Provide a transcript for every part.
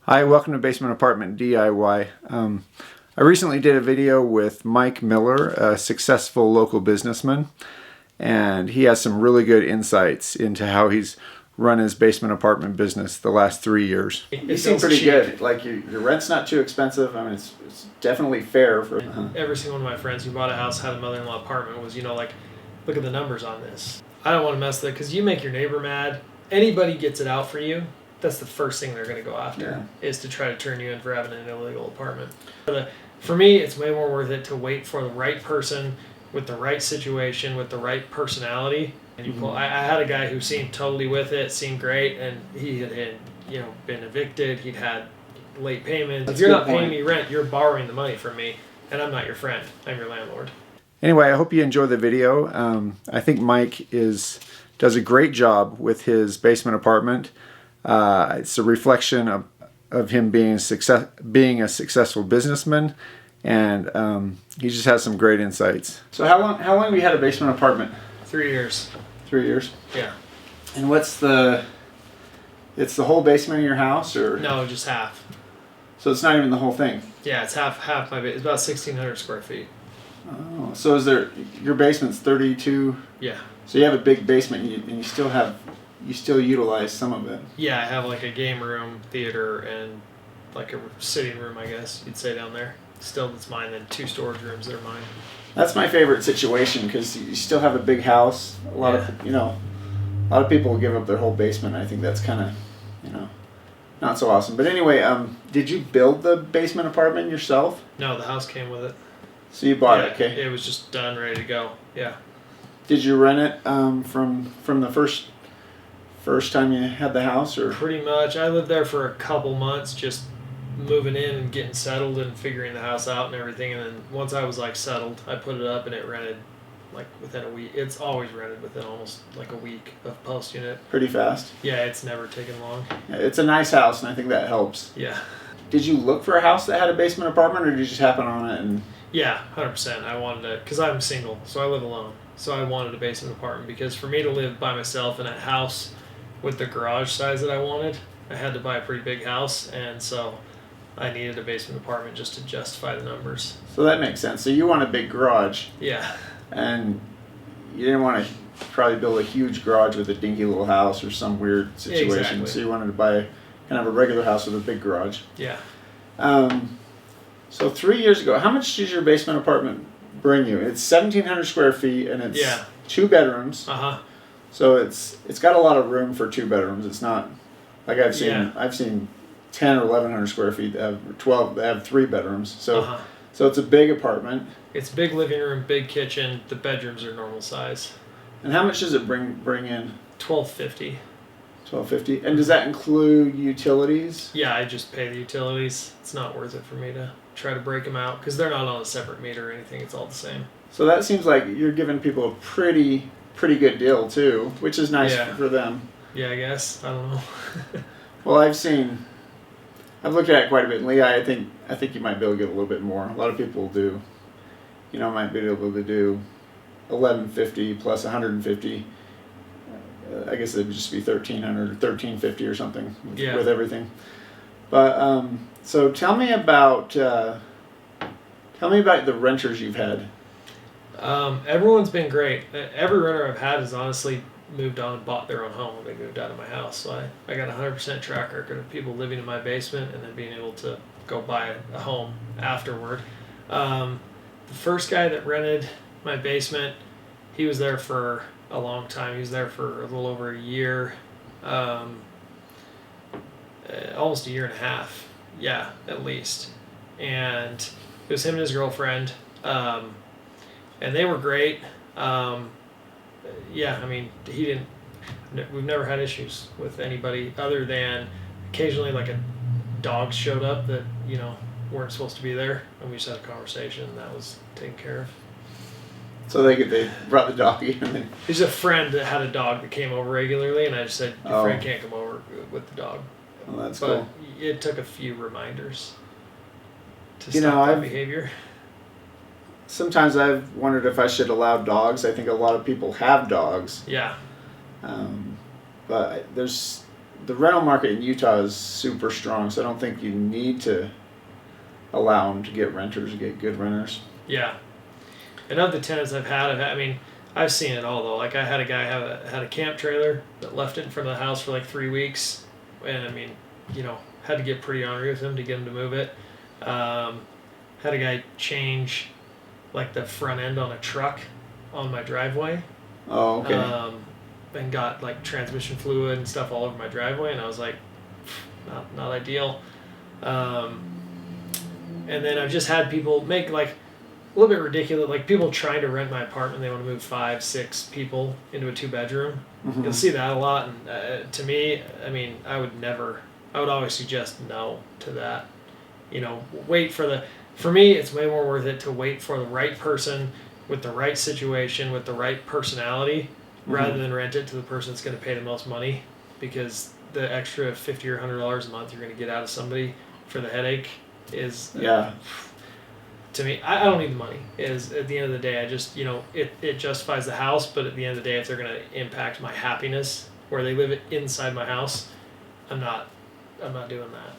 Hi, welcome to Basement Apartment DIY. I recently did a video with Mike Miller, a successful local businessman, and he has some really good insights into how he's run his basement apartment business the last 3 years. You seem pretty good. Like your rent's not too expensive. I mean, it's definitely fair for. Every single one of my friends who bought a house had a mother-in-law apartment was, like, look at the numbers on this. I don't want to mess with it because you make your neighbor mad. Anybody gets it out for you, that's the first thing they're going to go after, is to try to turn you in for having an illegal apartment. For me, it's way more worth it to wait for the right person with the right situation, with the right personality. And you pull. I had a guy who seemed totally with it, seemed great, and he had been evicted. He'd had late payments. If you're not paying me rent, you're borrowing the money from me, and I'm not your friend. I'm your landlord. Anyway, I hope you enjoy the video. I think Mike does a great job with his basement apartment. It's a reflection of him being a successful businessman, and he just has some great insights. So how long have you had a basement apartment? 3 years. 3 years? Yeah. And it's the whole basement of your house, or? No, just half. So it's not even the whole thing? Yeah, it's half my basement. It's about 1,600 square feet. Oh, so your basement's 32? Yeah. So you have a big basement, and you still utilize some of it? Yeah, I have like a game room, theater, and like a sitting room, I guess you'd say, down there. Still, it's mine, and 2 storage rooms that are mine. That's my favorite situation because you still have a big house. A lot of people will give up their whole basement. I think that's kind of, not so awesome. But anyway, did you build the basement apartment yourself? No, the house came with it. So you bought it, okay? It was just done, ready to go. Yeah. Did you rent it from the first time you had the house, or? Pretty much. I lived there for a couple months, just moving in and getting settled and figuring the house out and everything. And then once I was settled, I put it up and it rented within a week. It's always rented within almost a week of post unit. Pretty fast. Yeah, it's never taken long. Yeah, it's a nice house, and I think that helps. Yeah. Did you look for a house that had a basement apartment, or did you just happen on it? And yeah, 100%. I wanted it because I'm single, so I live alone. So I wanted a basement apartment because for me to live by myself in a house with the garage size that I wanted, I had to buy a pretty big house, and so I needed a basement apartment just to justify the numbers. So that makes sense. So you want a big garage. Yeah. And you didn't want to probably build a huge garage with a dinky little house or some weird situation. Exactly. So you wanted to buy kind of a regular house with a big garage. Yeah. So 3 years ago, how much does your basement apartment bring you? It's 1,700 square feet, and it's 2 bedrooms. Uh-huh. So it's got a lot of room for 2 bedrooms. It's not like I've seen 10 or 1,100 square feet that have 12 that have 3 bedrooms. So so it's a big apartment. It's big living room, big kitchen. The bedrooms are normal size. And how much does it bring in? $1,250. $1,250. And does that include utilities? Yeah, I just pay the utilities. It's not worth it for me to try to break them out because they're not on a separate meter or anything. It's all the same. So that seems like you're giving people a pretty good deal too, which is nice for them. Yeah, I guess. I don't know. Well, I've looked at it quite a bit. And Leah, I think you might be able to get a little bit more. A lot of people do. Might be able to do $1,150 plus $150. I guess it would just be $1,300 or $1,350 or something with everything. But so tell me about the renters you've had. Everyone's been great. Every renter I've had has honestly moved on and bought their own home when they moved out of my house. So I got a 100% track record of people living in my basement and then being able to go buy a home afterward. The first guy that rented my basement, he was there for a long time. He was there for a little over a year, almost a year and a half. Yeah, at least. And it was him and his girlfriend, and they were great. Yeah, I mean, we've never had issues with anybody other than occasionally a dog showed up that, weren't supposed to be there, and we just had a conversation, and that was taken care of. So they brought the dog in. There's a friend that had a dog that came over regularly, and I just said, your friend can't come over with the dog. Well, that's cool. It took a few reminders to stop that behavior. Sometimes I've wondered if I should allow dogs. I think a lot of people have dogs. Yeah. But there's the rental market in Utah is super strong, so I don't think you need to allow them to get renters, to get good renters. Yeah. And of the tenants I mean, I've seen it all though. Like I had a guy had a camp trailer that left it in front of the house for like 3 weeks, and I mean, had to get pretty ornery with him to get him to move it. Had a guy change like the front end on a truck on my driveway. Oh, okay. And got like transmission fluid and stuff all over my driveway, and I was like, not ideal. And then I've just had people make like a little bit ridiculous, like people trying to rent my apartment. They want to move 5-6 people into a 2-bedroom. Mm-hmm. You'll see that a lot, and to me, I mean, I would always suggest no to that. Wait for me, it's way more worth it to wait for the right person with the right situation, with the right personality, rather than rent it to the person that's going to pay the most money, because the extra $50 or $100 a month you're going to get out of somebody for the headache is to me, I don't need the money. Is at the end of the day, I just it justifies the house, but at the end of the day, if they're going to impact my happiness where they live inside my house, I'm not doing that.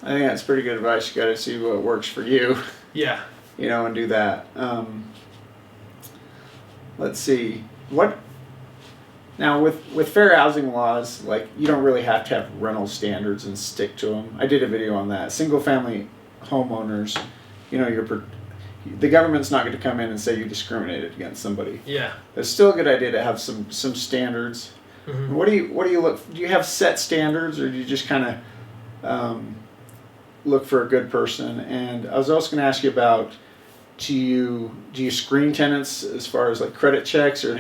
I think that's pretty good advice. You got to see what works for you. Yeah. And do that. Let's see. What now with fair housing laws, like you don't really have to have rental standards and stick to them. I did a video on that. Single family homeowners, the government's not going to come in and say you discriminated against somebody. Yeah. It's still a good idea to have some standards. Mm-hmm. What do you look? Do you have set standards, or do you just kind of look for a good person? And I was also going to ask you about, do you screen tenants as far as like credit checks, or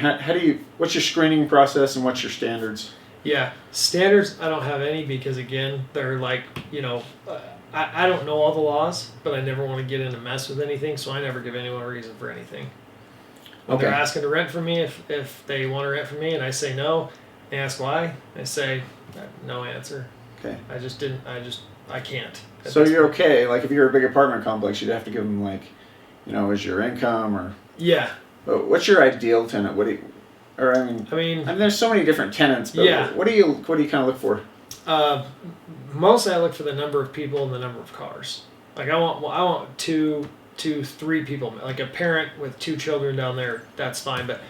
what's your screening process and what's your standards? Yeah, standards I don't have any, because again, they're like, I don't know all the laws, but I never want to get in a mess with anything, so I never give anyone a reason for anything. When they're asking to rent from me, if they want to rent from me and I say no, they ask why, I say no answer. Okay. I can't. So you're okay, like if you're a big apartment complex, you'd have to give them like, is your income or... Yeah. What's your ideal tenant? I mean, there's so many different tenants, but yeah. What do you kind of look for? Mostly I look for the number of people and the number of cars. Like I want 2-3 people, like a parent with 2 children down there, that's fine, but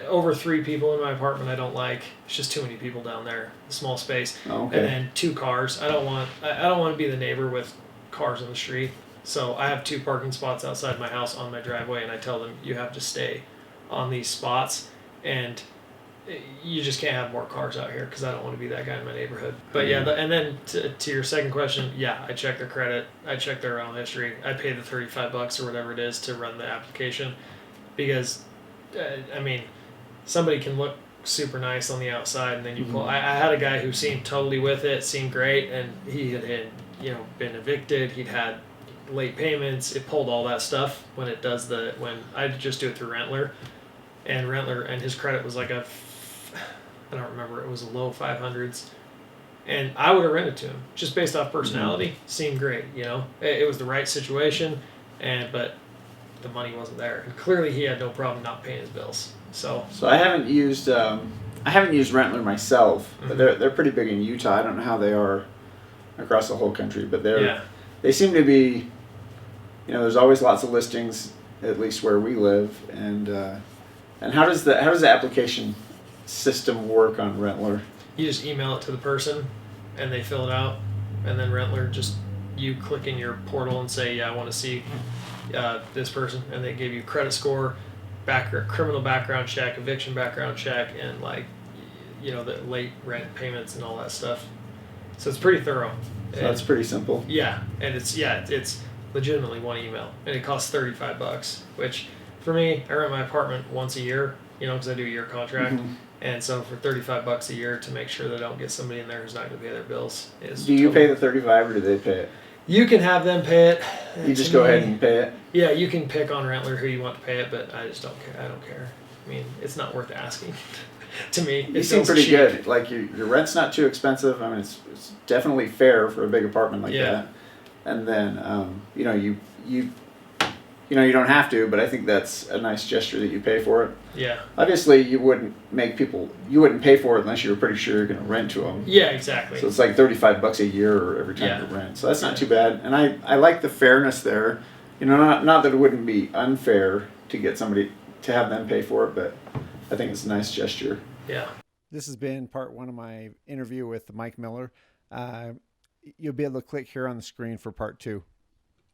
over 3 people in my apartment I don't like. It's just too many people down there, small space. Oh, okay. And then 2 cars. I don't want to be the neighbor with cars on the street. So I have 2 parking spots outside my house on my driveway, and I tell them you have to stay on these spots, and you just can't have more cars out here because I don't want to be that guy in my neighborhood. But yeah, and then to your second question, yeah, I check their credit, I check their rental history, I pay the $35 or whatever it is to run the application, because I mean, somebody can look super nice on the outside, and then you pull. I had a guy who seemed totally with it, seemed great, and he had been evicted. He'd had late payments. It pulled all that stuff when I just do it through Rentler, and his credit was like I don't remember, it was a low 500s, and I would have rented to him just based off personality. Seemed great, it was the right situation, but the money wasn't there, and clearly he had no problem not paying his bills. So I haven't used Rentler myself, but they're pretty big in Utah. I don't know how they are across the whole country, but they seem to be, there's always lots of listings, at least where we live, and how does the application system work on Rentler? You just email it to the person, and they fill it out, and then Rentler you click in your portal and say, yeah, I want to see this person, and they give you credit score, criminal background check, eviction background check, and the late rent payments and all that stuff. So it's pretty thorough. So that's pretty simple. Yeah, and it's legitimately one email, and it costs $35, which for me, I rent my apartment once a year, because I do a year contract, and so for $35 a year to make sure that I don't get somebody in there who's not going to pay their bills is. Do you pay the $35 or do they pay it? You can have them pay it. You just go ahead and pay it? Yeah, you can pick on Rentler who you want to pay it, but I just don't care. I don't care. I mean, it's not worth asking. To me, you seem pretty cheap. Good. Like your rent's not too expensive. I mean, it's definitely fair for a big apartment like that. And then you you don't have to, but I think that's a nice gesture that you pay for it. Yeah. Obviously, you wouldn't pay for it unless you were pretty sure you're going to rent to them. Yeah, exactly. So it's like $35 a year every time you rent. So that's not too bad. And I like the fairness there. Not that it wouldn't be unfair to get somebody to have them pay for it, but I think it's a nice gesture. Yeah. This has been part 1 of my interview with Mike Miller. You'll be able to click here on the screen for part 2.